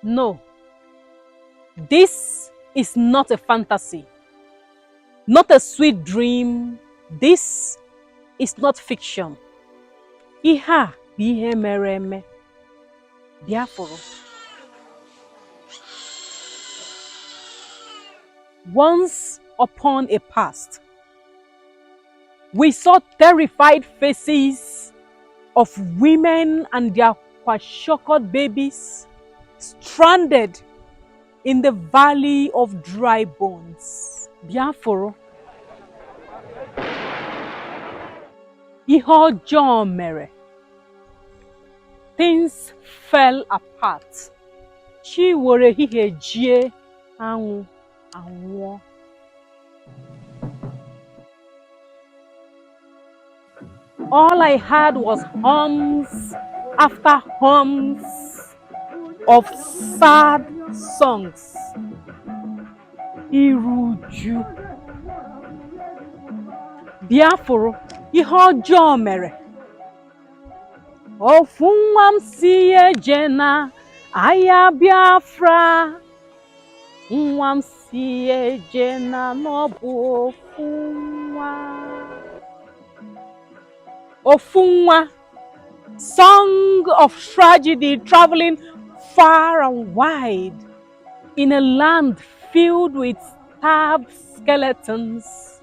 No, this is not a fantasy, not a sweet dream. This is not fiction. Ihe a bụ ihe mere eme. Biafra. Once upon a past, we saw terrified faces of women and their kwashiorkor babies stranded in the valley of dry bones. Biafra. Ihe ọjọọ mere. Things fell apart. Chi were ehihie jie, anwụ anwụọ. All I had was hums after hums of sad songs. Iruju. Biafra, ihe ọjọọ mere. OFUNWA m si eje na ahịa Biafra. Nwa m si eje na n'ọbụ OFUNWA. OFUNWA, song of tragedy traveling far and wide in a land filled with stabbed skeletons,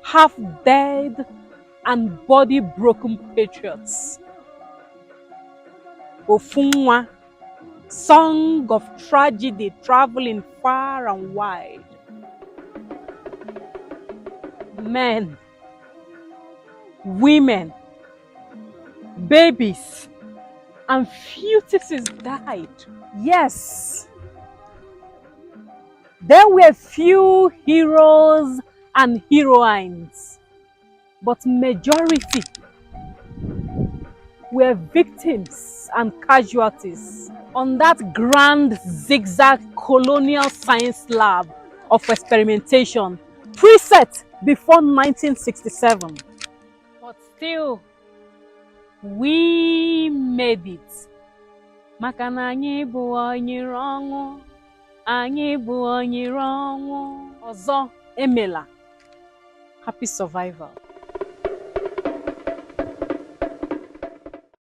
half dead and body broken patriots. OFUNWA, song of tragedy traveling far and wide. Men, women, babies, and fetuses died. Yes, there were few heroes and heroines, but majority were victims and casualties on that grand zigzag colonial science lab of experimentation preset before 1967. But still, we made it. Maka na anyị bụ onyere ọnwụ, anyị bụ onyere ọnwụ. Ọzọ emela. Happy survival.